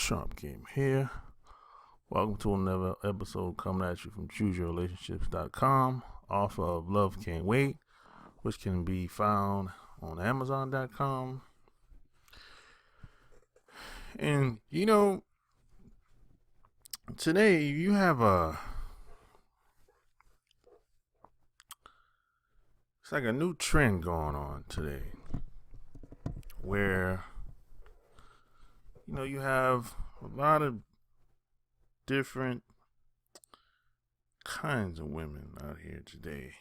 Sharp Game here. Welcome to another episode coming at you from ChooseYourRelationships.com, author of Love Can't Wait, which can be found on Amazon.com. And today you have it's like a new trend going on today where you have a lot of different kinds of women out here today.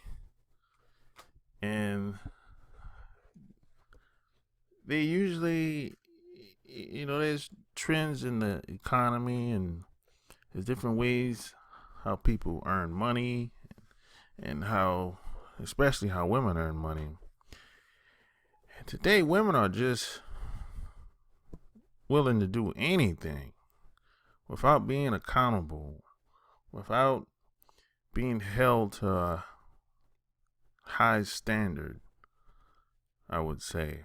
And they usually, there's trends in the economy and there's different ways how people earn money and especially how women earn money. And today, women are just willing to do anything without being accountable, without being held to a high standard, I would say.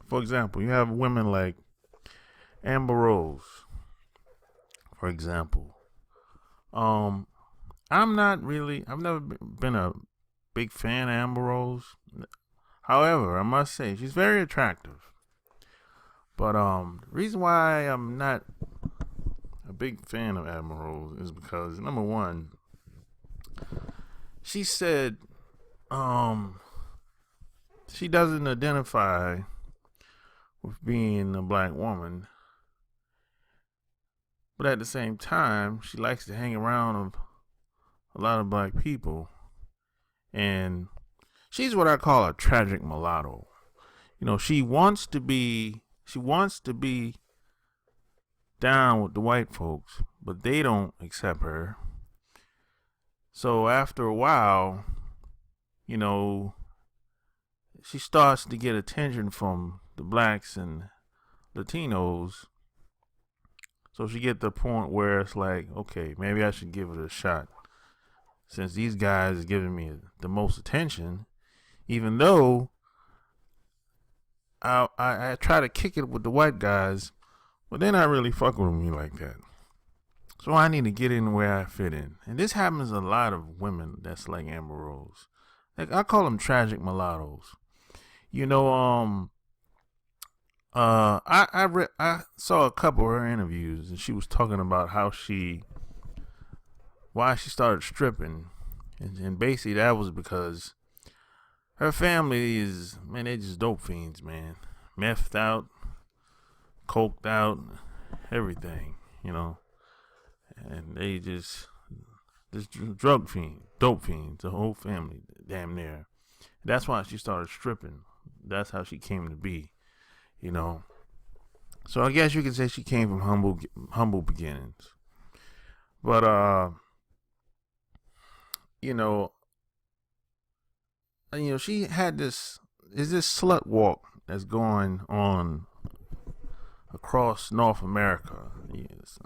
For example, you have women like Amber Rose, for example. I've never been a big fan of Amber Rose. However, I must say, she's very attractive. But the reason why I'm not a big fan of Amber Rose is because, number one, she said she doesn't identify with being a black woman, but at the same time, she likes to hang around a lot of black people, and she's what I call a tragic mulatto. She wants to be down with the white folks, but they don't accept her. So after a while, she starts to get attention from the blacks and Latinos. So she get to the point where it's like, okay, maybe I should give it a shot. Since these guys are giving me the most attention, even though I try to kick it with the white guys, but they're not really fucking with me like that. So I need to get in where I fit in. And this happens to a lot of women that's like Amber Rose. Like, I call them tragic mulattoes. I saw a couple of her interviews, and she was talking about why she started stripping. And basically that was because her family they're just dope fiends, man. Methed out, coked out, everything, And they just drug fiends, dope fiends, the whole family, damn near. That's why she started stripping. That's how she came to be, So I guess you could say she came from humble beginnings. But, she had this slut walk that's going on across North America. Yes.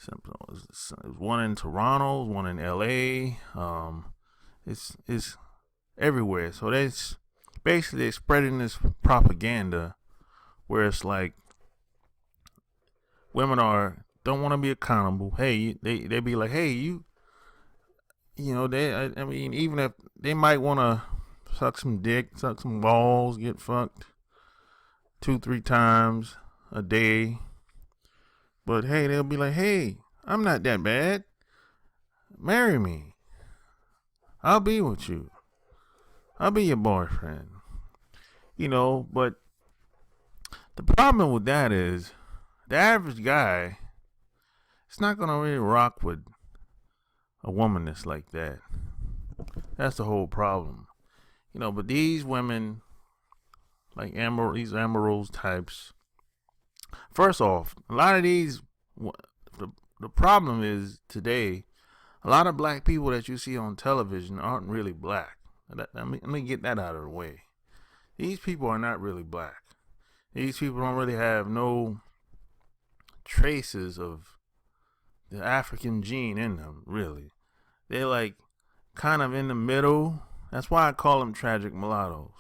There's one in Toronto, one in LA. It's everywhere. So they're spreading this propaganda where it's like women don't want to be accountable. Hey, they be like, hey, even if they might want to suck some dick, suck some balls, get fucked 2-3 times a day. But hey, they'll be like, hey, I'm not that bad. Marry me. I'll be with you. I'll be your boyfriend. But the problem with that is the average guy is not going to really rock with a woman that's like that. That's the whole problem. But these women, like these Amber Rose types, first off, a lot of these, the problem is today, a lot of black people that you see on television aren't really black. Let me get that out of the way. These people are not really black. These people don't really have no traces of the African gene in them, really. They're like kind of in the middle. That's why I call them tragic mulattoes.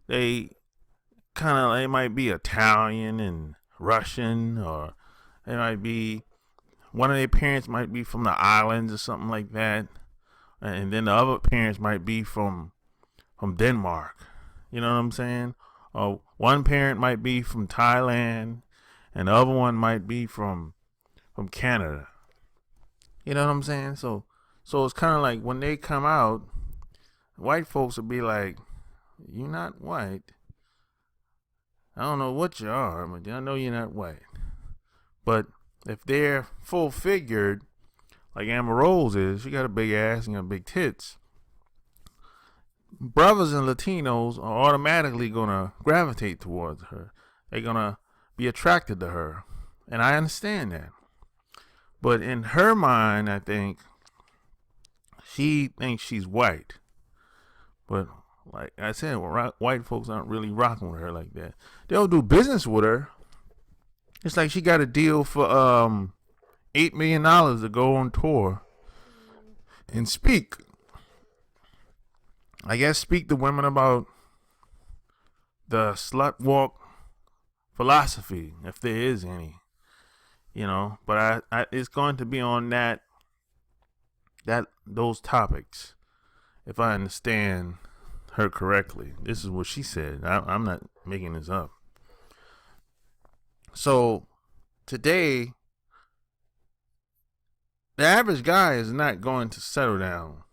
They kind of, it might be Italian and Russian, or it might be one of their parents might be from the islands or something like that, and then the other parents might be from Denmark. You know what I'm saying? Or one parent might be from Thailand, and the other one might be from Canada. You know what I'm saying? So it's kind of like when they come out, white folks will be like, "You're not white. I don't know what you are, but I know you're not white." But if they're full figured, like Amber Rose is, she got a big ass and got big tits. Brothers and Latinos are automatically gonna gravitate towards her. They're gonna be attracted to her, and I understand that. But in her mind, I think she thinks she's white. But like I said, white folks aren't really rocking with her like that. They'll do business with her. It's like she got a deal for $8 million to go on tour and speak. I guess speak to women about the slut walk philosophy, if there is any. You know, but I it's going to be on those topics, if I understand her correctly. This is what she said. I'm not making this up. So today, the average guy is not going to settle down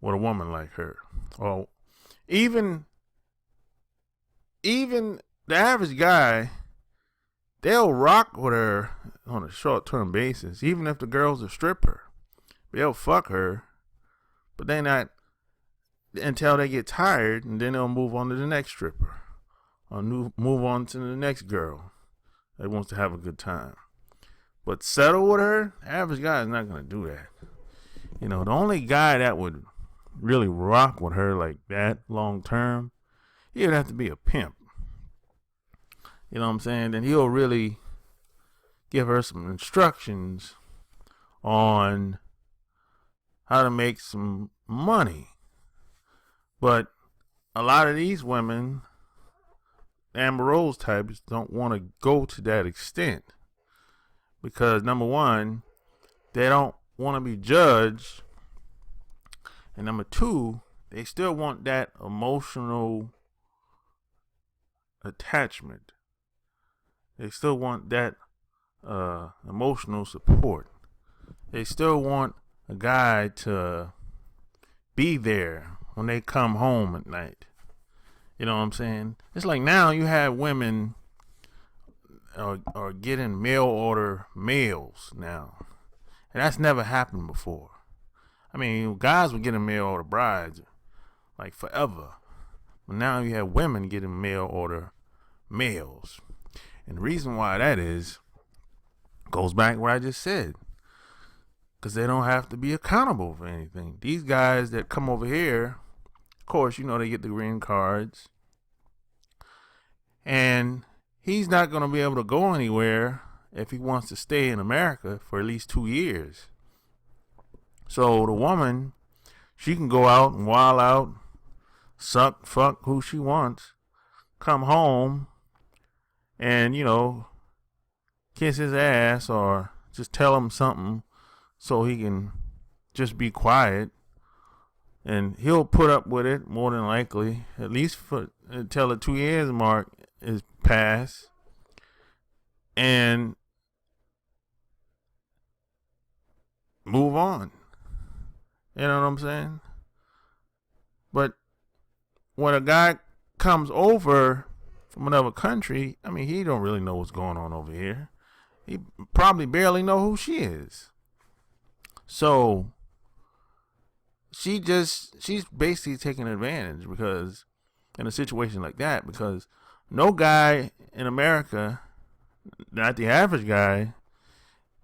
with a woman like her, or even the average guy. They'll rock with her on a short-term basis, even if the girl's a stripper. They'll fuck her, but they not until they get tired, and then they'll move on to the next stripper, or move on to the next girl that wants to have a good time. But settle with her, the average guy is not going to do that. You know, the only guy that would really rock with her like that long term, he would have to be a pimp. You know what I'm saying? Then he'll really give her some instructions on how to make some money. But a lot of these women, Amber Rose types, don't want to go to that extent. Because number one, they don't want to be judged. And number two, they still want that emotional attachment. They still want that emotional support. They still want a guy to be there when they come home at night. You know what I'm saying? It's like now you have women are getting mail order males now. And that's never happened before. I mean, guys were getting mail order brides like forever. But now you have women getting mail order males. And the reason why that is goes back to what I just said. Because they don't have to be accountable for anything. These guys that come over here, of course, you know, they get the green cards. And he's not going to be able to go anywhere if he wants to stay in America for at least 2 years. So the woman, she can go out and wild out, suck, fuck who she wants, come home, and, you know, kiss his ass or just tell him something so he can just be quiet. And he'll put up with it more than likely, at least for until the 2 years mark is passed. And move on. You know what I'm saying? But when a guy comes over from another country, I mean, he don't really know what's going on over here. He probably barely know who she is. So she's basically taking advantage because in a situation like that, because no guy in America, not the average guy,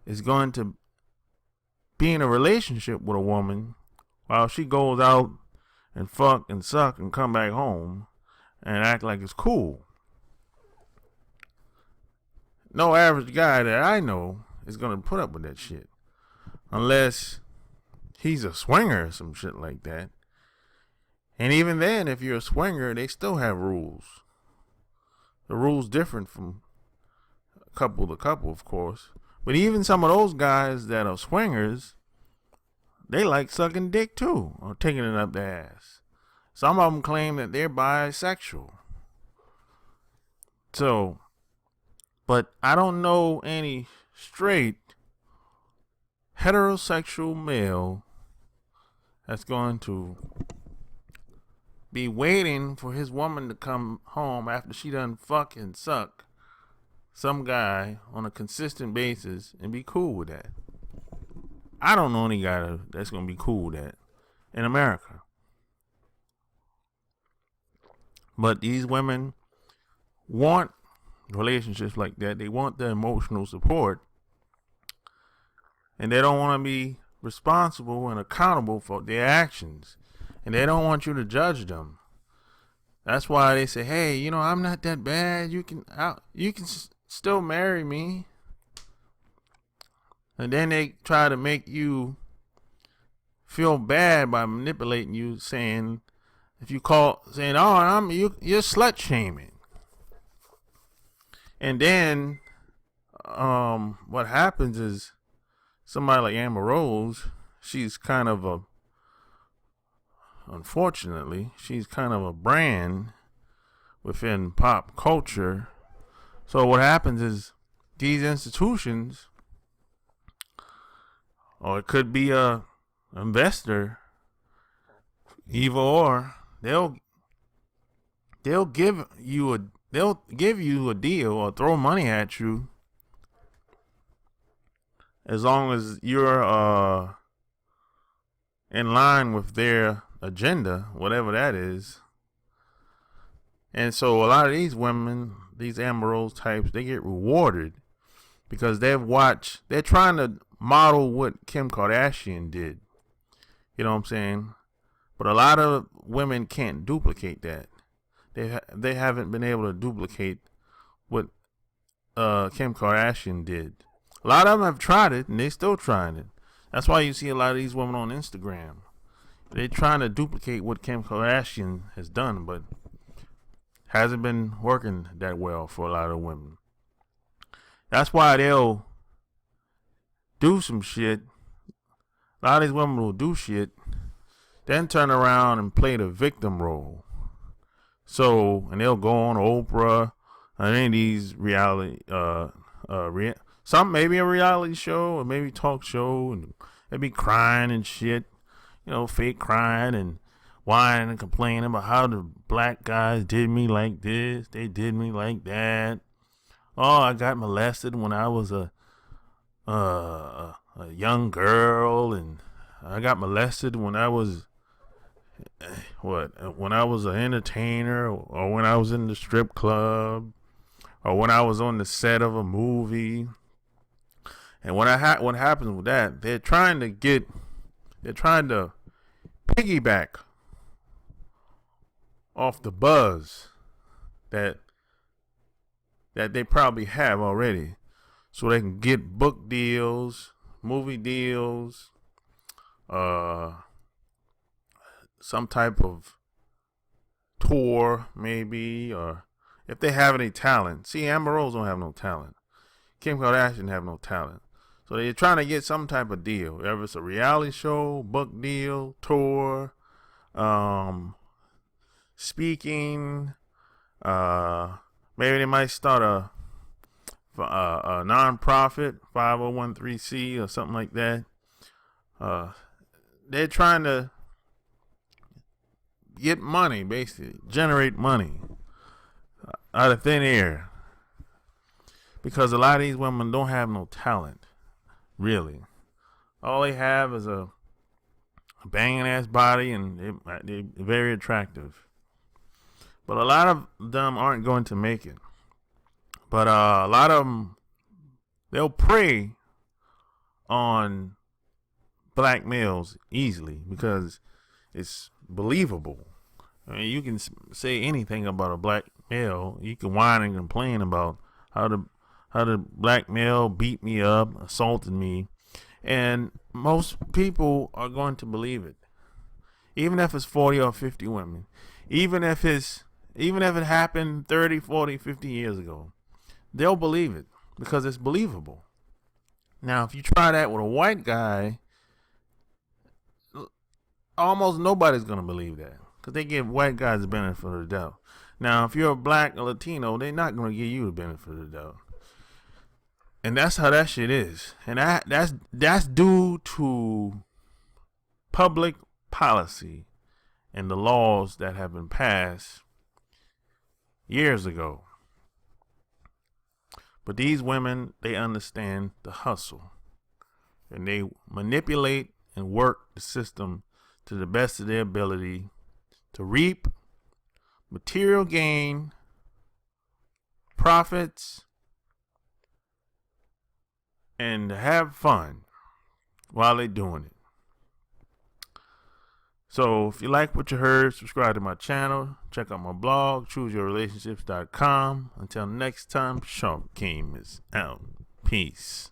is going to be in a relationship with a woman while she goes out and fuck and suck and come back home and act like it's cool. No average guy that I know is going to put up with that shit. Unless he's a swinger or some shit like that. And even then, if you're a swinger, they still have rules. the rules different from couple to couple, of course. But even some of those guys that are swingers, they like sucking dick too, or taking it up their ass. Some of them claim that they're bisexual. So, but I don't know any straight heterosexual male that's going to be waiting for his woman to come home after she done fuck and suck some guy on a consistent basis and be cool with that. I don't know any guy that's going to be cool with that in America. But these women want relationships like that. They want the emotional support. And they don't want to be responsible and accountable for their actions. And they don't want you to judge them. That's why they say, hey, you know, I'm not that bad. You can still marry me. And then they try to make you feel bad by manipulating you, saying, oh, you're slut shaming. And then what happens is somebody like Amber Rose, she's kind of unfortunately, she's kind of a brand within pop culture. So what happens is these institutions, or it could be a investor, either or, they'll give you a deal or throw money at you as long as you're in line with their agenda, whatever that is. And so a lot of these women, these Amber Rose types, they get rewarded because they're trying to model what Kim Kardashian did. You know what I'm saying? But a lot of women can't duplicate that. They haven't been able to duplicate what Kim Kardashian did. A lot of them have tried it, and they still trying it. That's why you see a lot of these women on Instagram. They're trying to duplicate what Kim Kardashian has done, but hasn't been working that well for a lot of women. That's why they'll do some shit. A lot of these women will do shit, then turn around and play the victim role. So, and they'll go on Oprah, any of these reality, some maybe a reality show or maybe talk show, and they be crying and shit, you know, fake crying and whining and complaining about how the black guys did me like this, they did me like that. Oh, I got molested when I was a young girl, and I got molested when I was when I was an entertainer, or when I was in the strip club, or when I was on the set of a movie. And what happens with that, they're trying to piggyback off the buzz that they probably have already, so they can get book deals, movie deals, some type of tour maybe, or if they have any talent. See, Amber Rose don't have no talent. Kim Kardashian have no talent. So they're trying to get some type of deal. Whether it's a reality show, book deal, tour, speaking, maybe they might start a non-profit, 501c or something like that. They're trying to get money, basically, generate money out of thin air. Because a lot of these women don't have no talent, really. All they have is a banging ass body, and they're very attractive. But a lot of them aren't going to make it. But a lot of them, they'll prey on black males easily because it's believable. I mean, you can say anything about a black male. You can whine and complain about how the black male beat me up, assaulted me, and most people are going to believe it. Even if it's 40 or 50 women, even if it's Even if it happened 30, 40, 50 years ago, they'll believe it because it's believable. Now, if you try that with a white guy, almost nobody's going to believe that because they give white guys the benefit of the doubt. Now, if you're a black or Latino, they're not going to give you the benefit of the doubt. And that's how that shit is. And that's due to public policy and the laws that have been passed years ago. But these women, they understand the hustle. And they manipulate and work the system to the best of their ability to reap material gain, profits, and to have fun while they're doing it. So if you like what you heard, subscribe to my channel. Check out my blog, chooseyourrelationships.com. Until next time, Sharp King is out. Peace.